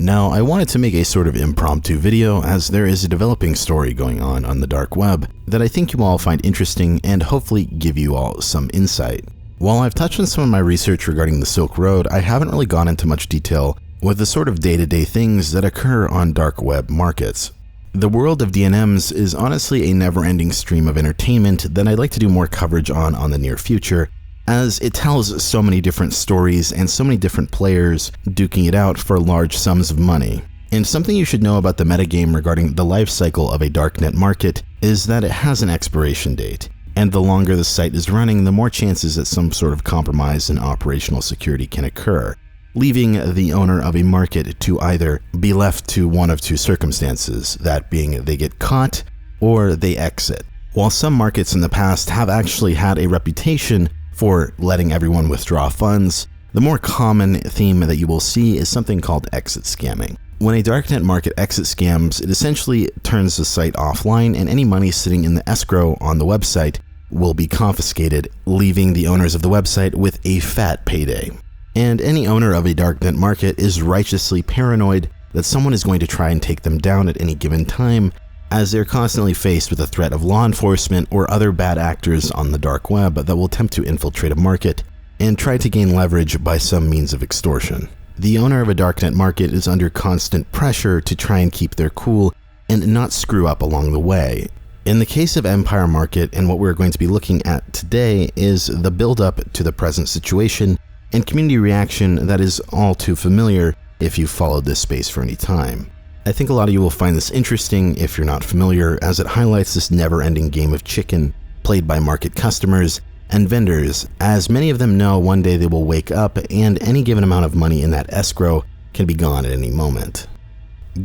Now, I wanted to make a sort of impromptu video as there is a developing story going on the dark web that I think you all find interesting and hopefully give you all some insight. While I've touched on some of my research regarding the Silk Road, I haven't really gone into much detail with the sort of day-to-day things that occur on dark web markets. The world of DNMs is honestly a never-ending stream of entertainment that I'd like to do more coverage on the near future, as it tells so many different stories and so many different players duking it out for large sums of money. And something you should know about the metagame regarding the life cycle of a darknet market is that it has an expiration date, and the longer the site is running, the more chances that some sort of compromise in operational security can occur, leaving the owner of a market to either be left to one of two circumstances, that being they get caught or they exit. While some markets in the past have actually had a reputation for letting everyone withdraw funds, the more common theme that you will see is something called exit scamming. When a darknet market exit scams, it essentially turns the site offline and any money sitting in the escrow on the website will be confiscated, leaving the owners of the website with a fat payday. And any owner of a darknet market is righteously paranoid that someone is going to try and take them down at any given time, as they're constantly faced with the threat of law enforcement or other bad actors on the dark web that will attempt to infiltrate a market and try to gain leverage by some means of extortion. The owner of a darknet market is under constant pressure to try and keep their cool and not screw up along the way. In the case of Empire Market, and what we're going to be looking at today, is the build-up to the present situation and community reaction that is all too familiar if you've followed this space for any time. I think a lot of you will find this interesting if you're not familiar, as it highlights this never-ending game of chicken played by market customers and vendors, as many of them know one day they will wake up and any given amount of money in that escrow can be gone at any moment.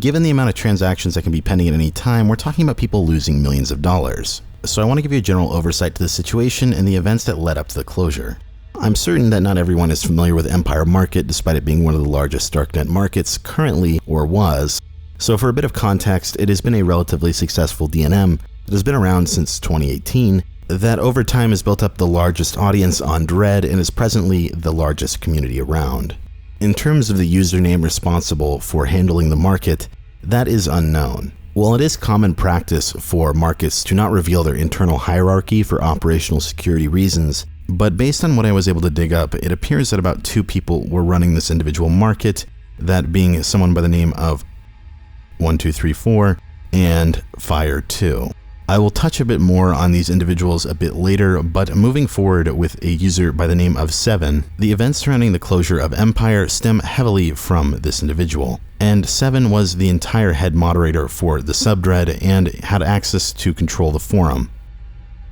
Given the amount of transactions that can be pending at any time, we're talking about people losing millions of dollars. So I want to give you a general oversight to the situation and the events that led up to the closure. I'm certain that not everyone is familiar with Empire Market, despite it being one of the largest darknet markets currently, or was. So for a bit of context, it has been a relatively successful DNM that has been around since 2018, that over time has built up the largest audience on Dread and is presently the largest community around. In terms of the username responsible for handling the market, that is unknown. While it is common practice for markets to not reveal their internal hierarchy for operational security reasons, but based on what I was able to dig up, it appears that about 2 people were running this individual market, that being someone by the name of 1234 and Fire2. I will touch a bit more on these individuals a bit later, but moving forward with a user by the name of 7, the events surrounding the closure of Empire stem heavily from this individual. And 7 was the entire head moderator for the subdread and had access to control the forum.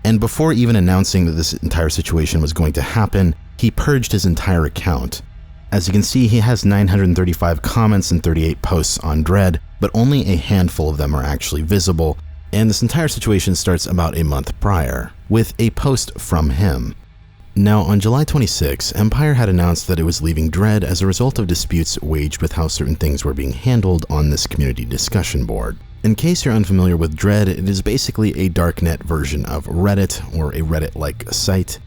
And before even announcing that this entire situation was going to happen, he purged his entire account. As you can see, he has 935 comments and 38 posts on Dread, but only a handful of them are actually visible, and this entire situation starts about a month prior, with a post from him. Now, on July 26, Empire had announced that it was leaving Dread as a result of disputes waged with how certain things were being handled on this community discussion board. In case you're unfamiliar with Dread, it is basically a darknet version of Reddit, or a Reddit-like site.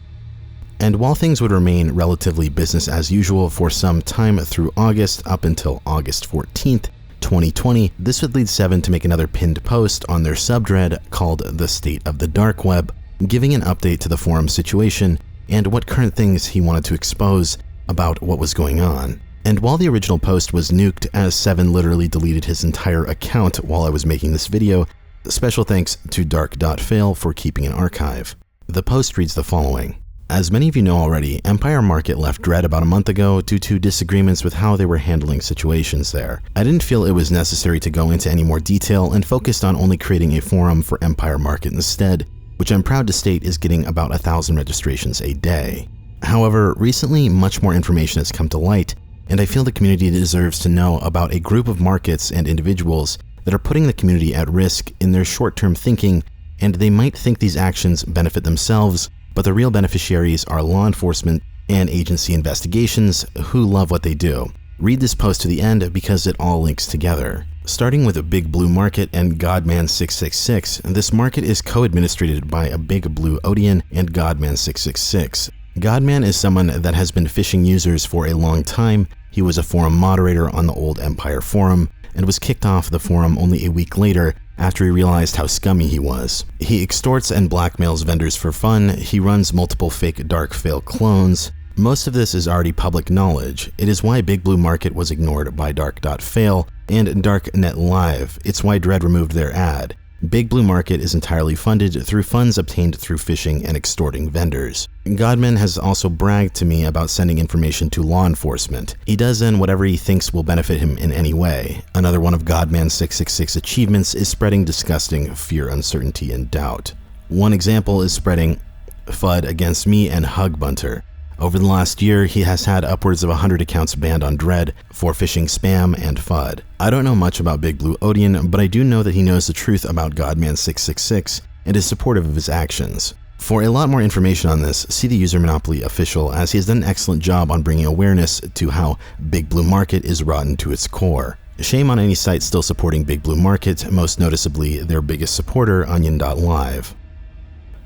And while things would remain relatively business as usual for some time through August up until August 14th, 2020, this would lead 7 to make another pinned post on their subdread called The State of the Dark Web, giving an update to the forum situation and what current things he wanted to expose about what was going on. And while the original post was nuked, as 7 literally deleted his entire account while I was making this video, special thanks to dark.fail for keeping an archive. The post reads the following. As many of you know already, Empire Market left Dread about a month ago due to disagreements with how they were handling situations there. I didn't feel it was necessary to go into any more detail and focused on only creating a forum for Empire Market instead, which I'm proud to state is getting about 1,000 registrations a day. However, recently much more information has come to light, and I feel the community deserves to know about a group of markets and individuals that are putting the community at risk in their short-term thinking, and they might think these actions benefit themselves, but the real beneficiaries are law enforcement and agency investigations who love what they do. Read this post to the end because it all links together. Starting with a Big Blue Market and Godman666, this market is co-administrated by a Big Blue Odian and Godman666. Godman is someone that has been phishing users for a long time. He was a forum moderator on the old Empire forum and was kicked off the forum only a week later after he realized how scummy he was. He extorts and blackmails vendors for fun. He runs multiple fake Dark Fail clones. Most of this is already public knowledge. It is why Big Blue Market was ignored by Dark.Fail and Darknet Live. It's why Dread removed their ad. Big Blue Market is entirely funded through funds obtained through phishing and extorting vendors. Godman has also bragged to me about sending information to law enforcement. He does then whatever he thinks will benefit him in any way. Another one of Godman's 666 achievements is spreading disgusting fear, uncertainty, and doubt. One example is spreading FUD against me and Hugbunter. Over the last year, he has had upwards of 100 accounts banned on Dread for phishing spam and FUD. I don't know much about Big Blue Odian, but I do know that he knows the truth about Godman 666 and is supportive of his actions. For a lot more information on this, see the User Monopoly official, as he has done an excellent job on bringing awareness to how Big Blue Market is rotten to its core. Shame on any site still supporting Big Blue Market, most noticeably their biggest supporter, Onion.live.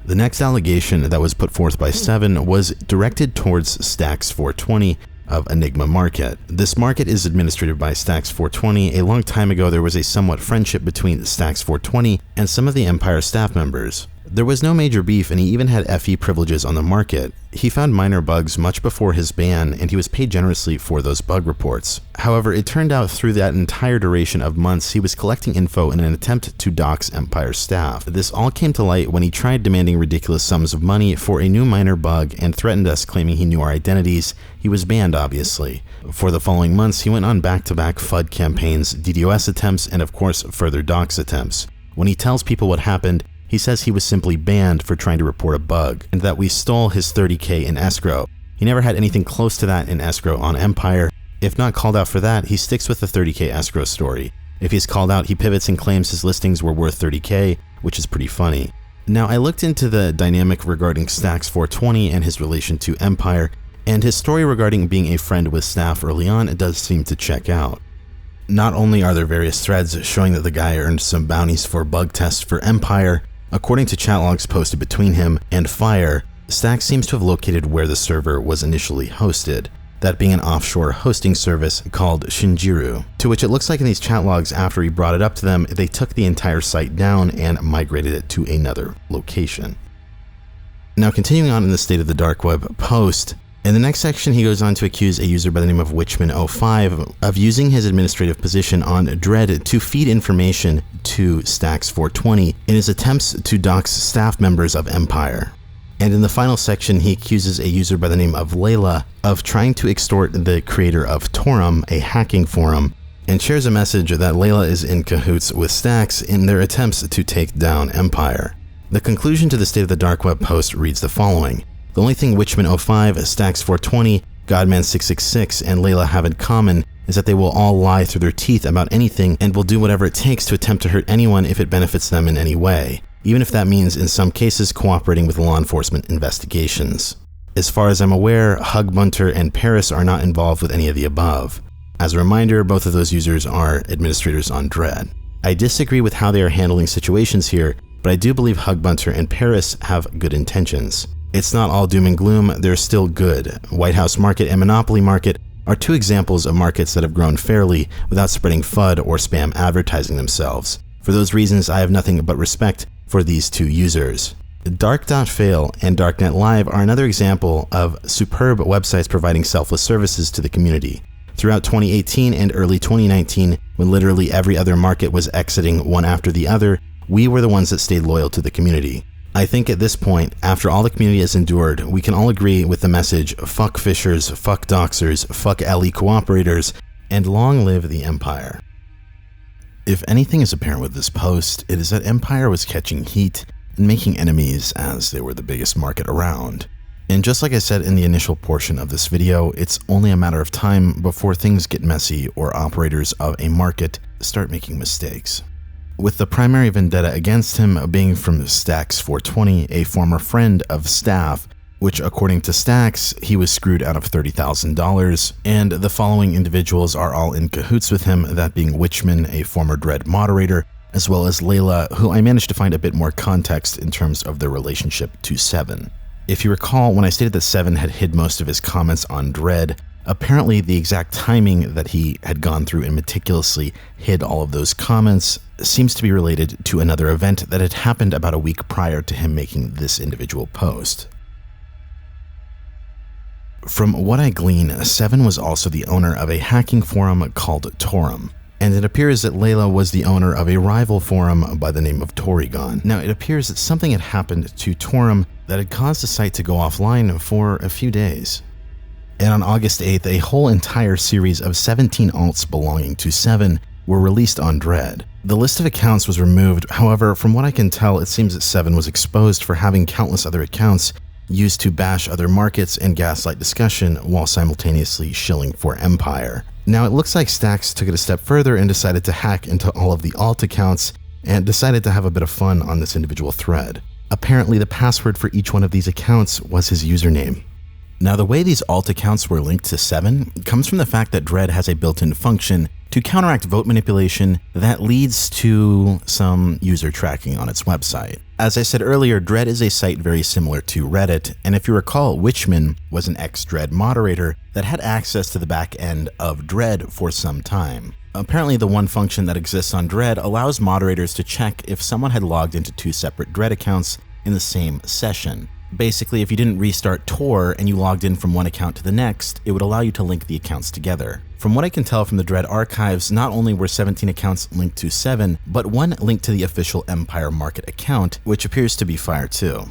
The next allegation that was put forth by Seven was directed towards Stacks 420 of Enigma Market. This market is administered by Stacks 420. A long time ago, there was a somewhat friendship between Stacks 420 and some of the Empire staff members. There was no major beef, and he even had FE privileges on the market. He found minor bugs much before his ban, and he was paid generously for those bug reports. However, it turned out through that entire duration of months, he was collecting info in an attempt to dox Empire staff. This all came to light when he tried demanding ridiculous sums of money for a new minor bug and threatened us, claiming he knew our identities. He was banned, obviously. For the following months, he went on back-to-back FUD campaigns, DDoS attempts, and of course, further dox attempts. When he tells people what happened, he says he was simply banned for trying to report a bug, and that we stole his $30K in escrow. He never had anything close to that in escrow on Empire. If not called out for that, he sticks with the $30K escrow story. If he's called out, he pivots and claims his listings were worth $30K, which is pretty funny. Now, I looked into the dynamic regarding Stacks 420 and his relation to Empire, and his story regarding being a friend with staff early on does seem to check out. Not only are there various threads showing that the guy earned some bounties for bug tests for Empire, according to chat logs posted between him and Fire, Stacks seems to have located where the server was initially hosted, that being an offshore hosting service called Shinjiru, to which it looks like in these chat logs after he brought it up to them, they took the entire site down and migrated it to another location. Now, continuing on in the State of the Dark Web post, in the next section, he goes on to accuse a user by the name of Witchman05 of using his administrative position on Dread to feed information to Stacks 420 in his attempts to dox staff members of Empire. And in the final section, he accuses a user by the name of Layla of trying to extort the creator of Torum, a hacking forum, and shares a message that Layla is in cahoots with Stacks in their attempts to take down Empire. The conclusion to the State of the Dark Web post reads the following. The only thing Witchman05, Stacks 420, Godman 666, and Layla have in common is that they will all lie through their teeth about anything and will do whatever it takes to attempt to hurt anyone if it benefits them in any way, even if that means in some cases cooperating with law enforcement investigations. As far as I'm aware, Hugbunter and Paris are not involved with any of the above. As a reminder, both of those users are administrators on Dread. I disagree with how they are handling situations here, but I do believe Hugbunter and Paris have good intentions. It's not all doom and gloom, they're still good. White House Market and Monopoly Market are two examples of markets that have grown fairly without spreading FUD or spam advertising themselves. For those reasons, I have nothing but respect for these two users. Dark.Fail and Darknet Live are another example of superb websites providing selfless services to the community. Throughout 2018 and early 2019, when literally every other market was exiting one after the other, we were the ones that stayed loyal to the community. I think at this point, after all the community has endured, we can all agree with the message, fuck fishers, fuck doxers, fuck LE cooperators, and long live the Empire. If anything is apparent with this post, it is that Empire was catching heat and making enemies as they were the biggest market around. And just like I said in the initial portion of this video, it's only a matter of time before things get messy or operators of a market start making mistakes. With the primary vendetta against him being from Stacks 420, a former friend of staff, which according to Stacks, he was screwed out of $30,000, and the following individuals are all in cahoots with him, that being Witchman, a former Dread moderator, as well as Layla, who I managed to find a bit more context in terms of their relationship to Seven. If you recall, when I stated that Seven had hid most of his comments on Dread, Apparently, the exact timing that he had gone through and meticulously hid all of those comments seems to be related to another event that had happened about a week prior to him making this individual post. From what I glean, Seven was also the owner of a hacking forum called Torum, and it appears that Layla was the owner of a rival forum by the name of Torygon. Now, it appears that something had happened to Torum that had caused the site to go offline for a few days. And on August 8th, a whole entire series of 17 alts belonging to Seven were released on Dread. The list of accounts was removed, however, from what I can tell, it seems that Seven was exposed for having countless other accounts used to bash other markets and gaslight discussion while simultaneously shilling for Empire. Now, it looks like Stacks took it a step further and decided to hack into all of the alt accounts and decided to have a bit of fun on this individual thread. Apparently, the password for each one of these accounts was his username. Now, the way these alt accounts were linked to Seven comes from the fact that Dread has a built-in function to counteract vote manipulation that leads to some user tracking on its website. As I said earlier, Dread is a site very similar to Reddit, and if you recall, Witchman was an ex-Dread moderator that had access to the back end of Dread for some time. Apparently, the one function that exists on Dread allows moderators to check if someone had logged into two separate Dread accounts in the same session. Basically, if you didn't restart Tor and you logged in from one account to the next, it would allow you to link the accounts together. From what I can tell from the Dread archives, not only were 17 accounts linked to Seven, but one linked to the official Empire Market account, which appears to be fire too.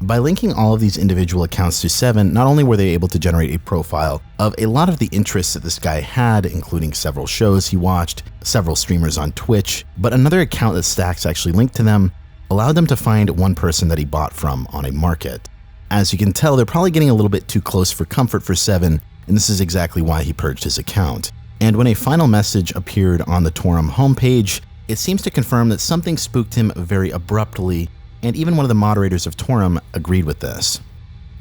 By linking all of these individual accounts to Seven, not only were they able to generate a profile of a lot of the interests that this guy had, including several shows he watched, several streamers on Twitch, but another account that Stacks actually linked to them allowed them to find one person that he bought from on a market. As you can tell, they're probably getting a little bit too close for comfort for Seven, and this is exactly why he purged his account. And when a final message appeared on the Torum homepage, it seems to confirm that something spooked him very abruptly, and even one of the moderators of Torum agreed with this.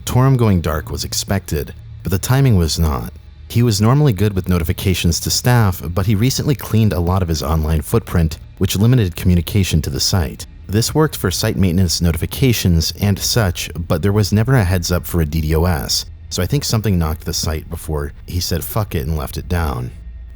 Torum going dark was expected, but the timing was not. He was normally good with notifications to staff, but he recently cleaned a lot of his online footprint, which limited communication to the site. This worked for site maintenance notifications and such, but there was never a heads up for a DDoS, so I think something knocked the site before he said fuck it and left it down.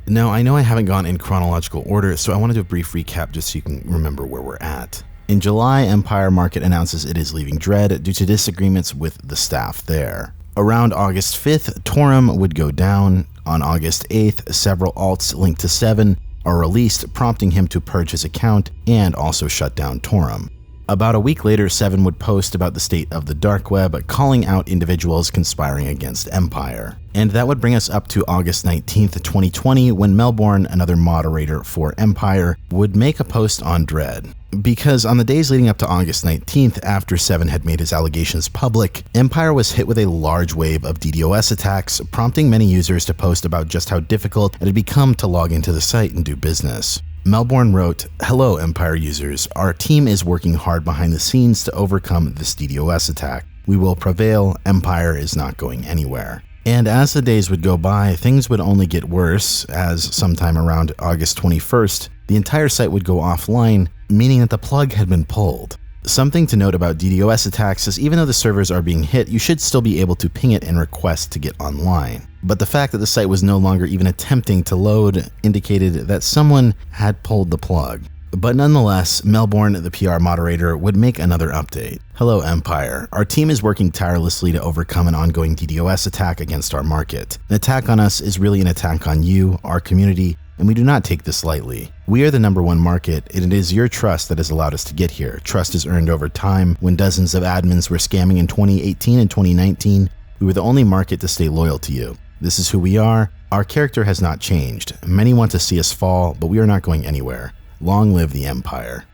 Now, I know I haven't gone in chronological order, so I want to do a brief recap just so you can remember where we're at. In July, Empire Market announces it is leaving Dread due to disagreements with the staff there. Around August 5th, Torum would go down. On August 8th, several alts linked to Seven are released, prompting him to purge his account and also shut down Torum. About a week later, Seven would post about the state of the dark web, calling out individuals conspiring against Empire. And that would bring us up to August 19th, 2020, when Melbourne, another moderator for Empire, would make a post on Dread. Because on the days leading up to August 19th, after Seven had made his allegations public, Empire was hit with a large wave of DDoS attacks, prompting many users to post about just how difficult it had become to log into the site and do business. Melbourne wrote, "Hello, Empire users. Our team is working hard behind the scenes to overcome this DDoS attack. We will prevail. Empire is not going anywhere." And as the days would go by, things would only get worse, as sometime around August 21st, the entire site would go offline, meaning that the plug had been pulled. Something to note about DDoS attacks is even though the servers are being hit, you should still be able to ping it and request to get online. But the fact that the site was no longer even attempting to load indicated that someone had pulled the plug. But nonetheless, Melbourne, the PR moderator, would make another update. "Hello, Empire. Our team is working tirelessly to overcome an ongoing DDoS attack against our market. An attack on us is really an attack on you, our community, and we do not take this lightly. We are the #1 market, and it is your trust that has allowed us to get here. Trust is earned over time. When dozens of admins were scamming in 2018 and 2019, we were the only market to stay loyal to you. This is who we are. Our character has not changed. Many want to see us fall, but we are not going anywhere. Long live the Empire."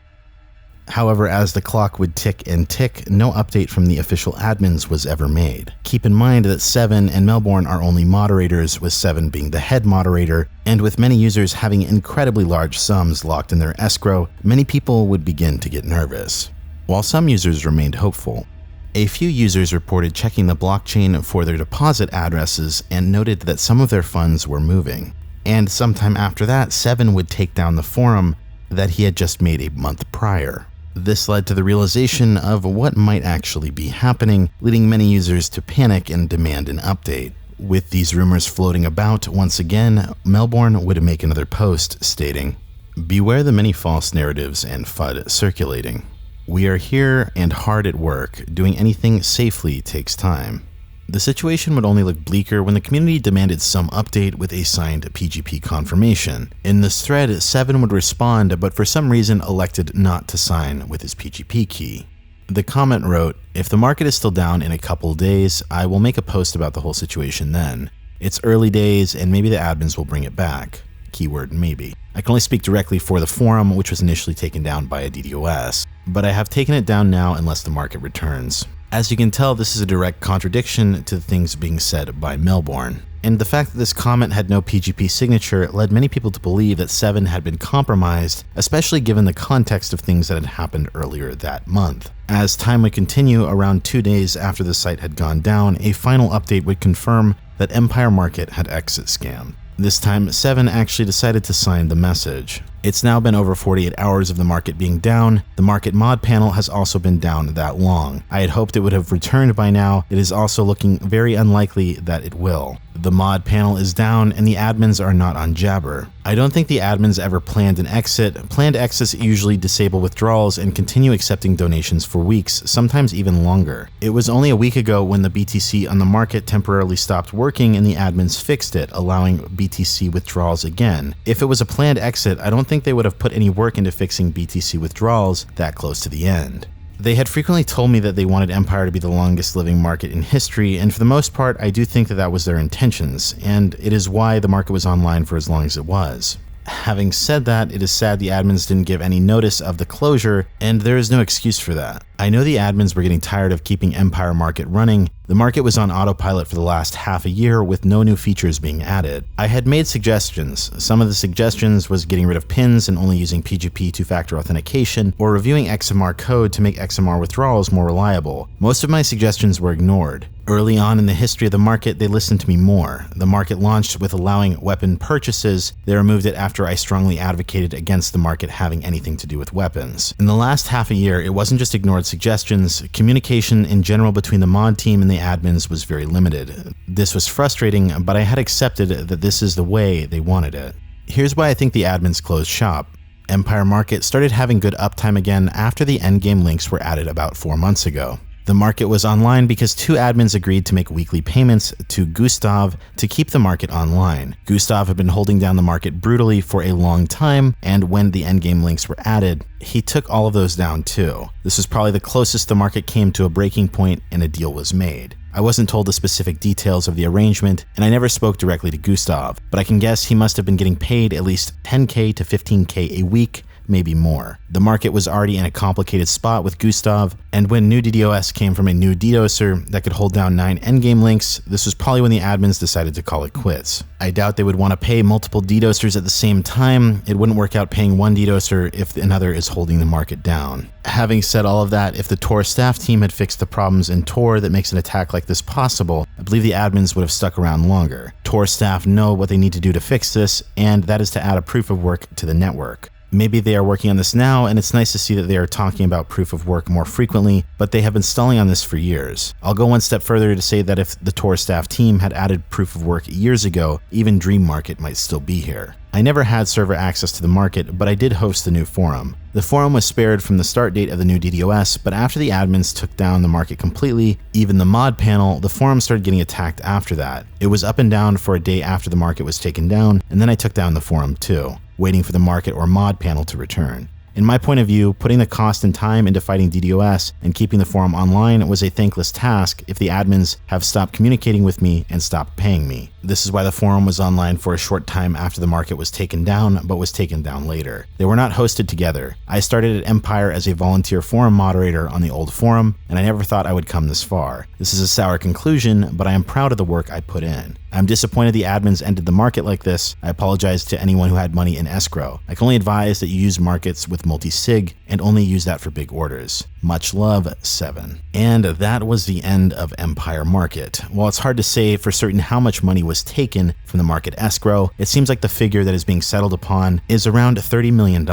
However, as the clock would tick and tick, no update from the official admins was ever made. Keep in mind that Seven and Melbourne are only moderators, with Seven being the head moderator, and with many users having incredibly large sums locked in their escrow, many people would begin to get nervous. While some users remained hopeful, a few users reported checking the blockchain for their deposit addresses and noted that some of their funds were moving. And sometime after that, Seven would take down the forum that he had just made a month prior. This led to the realization of what might actually be happening, leading many users to panic and demand an update. With these rumors floating about, once again, Melbourne would make another post stating, "Beware the many false narratives and FUD circulating. We are here and hard at work. Doing anything safely takes time." The situation would only look bleaker when the community demanded some update with a signed PGP confirmation. In this thread, Seven would respond, but for some reason elected not to sign with his PGP key. The comment wrote, "If the market is still down in a couple days, I will make a post about the whole situation then. It's early days and maybe the admins will bring it back." Keyword maybe. I can only speak directly for the forum, which was initially taken down by a DDoS, but I have taken it down now unless the market returns. As you can tell, this is a direct contradiction to the things being said by Melbourne. And the fact that this comment had no PGP signature led many people to believe that Seven had been compromised, especially given the context of things that had happened earlier that month. As time would continue, around 2 days after the site had gone down, a final update would confirm that Empire Market had exit scammed. This time, Seven actually decided to sign the message. It's now been over 48 hours of the market being down. The market mod panel has also been down that long. I had hoped it would have returned by now. It is also looking very unlikely that it will. The mod panel is down and the admins are not on Jabber. I don't think the admins ever planned an exit. Planned exits usually disable withdrawals and continue accepting donations for weeks, sometimes even longer. It was only a week ago when the BTC on the market temporarily stopped working and the admins fixed it, allowing BTC withdrawals again. If it was a planned exit, I don't think they would have put any work into fixing BTC withdrawals that close to the end. They had frequently told me that they wanted Empire to be the longest living market in history, and for the most part, I do think that that was their intentions, and it is why the market was online for as long as it was. Having said that, it is sad the admins didn't give any notice of the closure, and there is no excuse for that. I know the admins were getting tired of keeping Empire Market running. The market was on autopilot for the last half a year with no new features being added. I had made suggestions. Some of the suggestions was getting rid of pins and only using PGP two-factor authentication, or reviewing XMR code to make XMR withdrawals more reliable. Most of my suggestions were ignored. Early on in the history of the market, they listened to me more. The market launched with allowing weapon purchases. They removed it after I strongly advocated against the market having anything to do with weapons. In the last half a year, it wasn't just ignored suggestions. Communication in general between the mod team and the admins was very limited. This was frustrating, but I had accepted that this is the way they wanted it. Here's why I think the admins closed shop. Empire Market started having good uptime again after the endgame links were added about 4 months ago. The market was online because 2 admins agreed to make weekly payments to Gustav to keep the market online. Gustav had been holding down the market brutally for a long time, and when the endgame links were added, he took all of those down too. This was probably the closest the market came to a breaking point and a deal was made. I wasn't told the specific details of the arrangement, and I never spoke directly to Gustav, but I can guess he must have been getting paid at least 10K to 15K a week, maybe more. The market was already in a complicated spot with Gustav, and when new DDoS came from a new DDoSer that could hold down 9 endgame links, this was probably when the admins decided to call it quits. I doubt they would want to pay multiple DDoSers at the same time. It wouldn't work out paying one DDoSer if another is holding the market down. Having said all of that, if the Tor staff team had fixed the problems in Tor that makes an attack like this possible, I believe the admins would have stuck around longer. Tor staff know what they need to do to fix this, and that is to add a proof of work to the network. Maybe they are working on this now, and it's nice to see that they are talking about proof of work more frequently, but they have been stalling on this for years. I'll go one step further to say that if the Tor staff team had added proof of work years ago, even Dream Market might still be here. I never had server access to the market, but I did host the new forum. The forum was spared from the start date of the new DDoS, but after the admins took down the market completely, even the mod panel, the forum started getting attacked after that. It was up and down for a day after the market was taken down, and then I took down the forum too, waiting for the market or mod panel to return. In my point of view, putting the cost and time into fighting DDoS and keeping the forum online was a thankless task if the admins have stopped communicating with me and stopped paying me. This is why the forum was online for a short time after the market was taken down, but was taken down later. They were not hosted together. I started at Empire as a volunteer forum moderator on the old forum, and I never thought I would come this far. This is a sour conclusion, but I am proud of the work I put in. I'm disappointed the admins ended the market like this. I apologize to anyone who had money in escrow. I can only advise that you use markets with multi-sig and only use that for big orders. Much love, 7. And that was the end of Empire Market. While it's hard to say for certain how much money was taken from the market escrow, it seems like the figure that is being settled upon is around $30 million.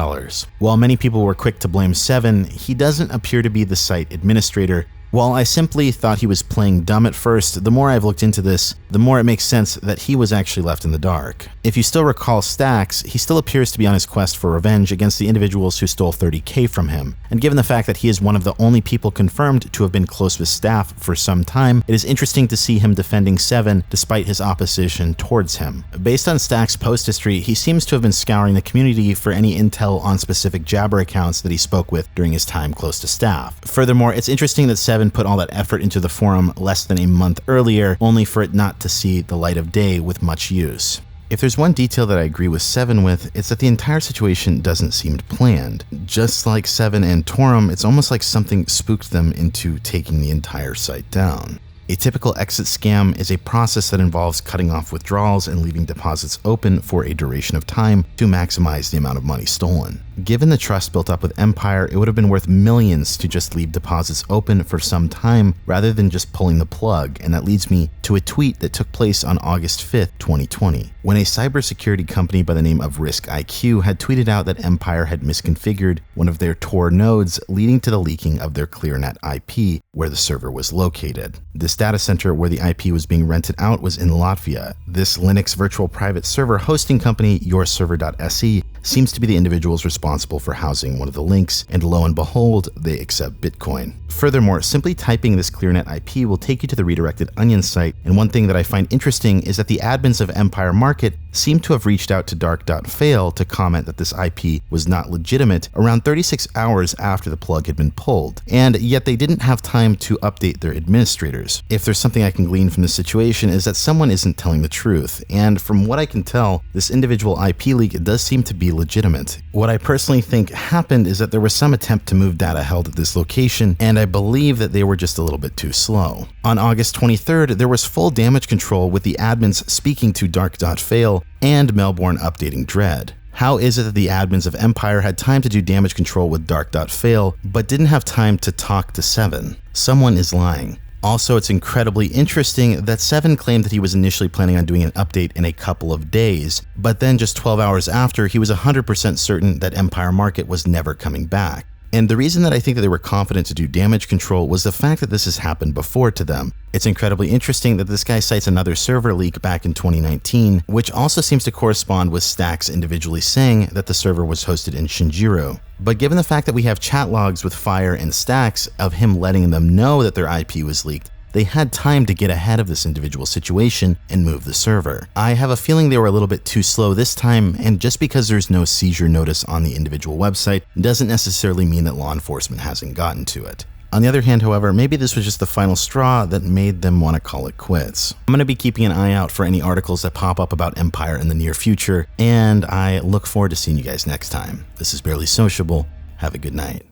While many people were quick to blame 7, he doesn't appear to be the site administrator, While I simply thought he was playing dumb at first, the more I've looked into this, the more it makes sense that he was actually left in the dark. If you still recall Stacks, he still appears to be on his quest for revenge against the individuals who stole $30K from him, and given the fact that he is one of the only people confirmed to have been close with Staff for some time, it is interesting to see him defending Seven despite his opposition towards him. Based on Stacks' post history, he seems to have been scouring the community for any intel on specific Jabber accounts that he spoke with during his time close to Staff. Furthermore, it's interesting that Seven put all that effort into the forum less than a month earlier, only for it not to see the light of day with much use. If there's one detail that I agree with Seven with, it's that the entire situation doesn't seem planned. Just like Seven and Torum, it's almost like something spooked them into taking the entire site down. A typical exit scam is a process that involves cutting off withdrawals and leaving deposits open for a duration of time to maximize the amount of money stolen. Given the trust built up with Empire, it would have been worth millions to just leave deposits open for some time rather than just pulling the plug, and that leads me to a tweet that took place on August 5th, 2020, when a cybersecurity company by the name of Risk IQ had tweeted out that Empire had misconfigured one of their Tor nodes, leading to the leaking of their ClearNet IP, where the server was located. This data center where the IP was being rented out was in Latvia. This Linux virtual private server hosting company, yourserver.se, seems to be the individuals responsible for housing one of the links, and lo and behold, they accept Bitcoin. Furthermore, simply typing this ClearNet IP will take you to the redirected Onion site, and one thing that I find interesting is that the admins of Empire Market seem to have reached out to Dark.fail to comment that this IP was not legitimate around 36 hours after the plug had been pulled, and yet they didn't have time to update their administrators. If there's something I can glean from this situation is that someone isn't telling the truth, and from what I can tell, this individual IP leak does seem to be legitimate. What I personally think happened is that there was some attempt to move data held at this location, and I believe that they were just a little bit too slow. On August 23rd, there was full damage control with the admins speaking to Dark.fail and Melbourne updating Dread. How is it that the admins of Empire had time to do damage control with Dark.fail, but didn't have time to talk to Seven? Someone is lying. Also, it's incredibly interesting that Seven claimed that he was initially planning on doing an update in a couple of days, but then just 12 hours after, he was 100% certain that Empire Market was never coming back. And the reason that I think that they were confident to do damage control was the fact that this has happened before to them. It's incredibly interesting that this guy cites another server leak back in 2019, which also seems to correspond with Stacks individually saying that the server was hosted in Shinjiro. But given the fact that we have chat logs with Fire and Stacks of him letting them know that their IP was leaked, they had time to get ahead of this individual situation and move the server. I have a feeling they were a little bit too slow this time, and just because there's no seizure notice on the individual website doesn't necessarily mean that law enforcement hasn't gotten to it. On the other hand, however, maybe this was just the final straw that made them want to call it quits. I'm going to be keeping an eye out for any articles that pop up about Empire in the near future, and I look forward to seeing you guys next time. This is Barely Sociable. Have a good night.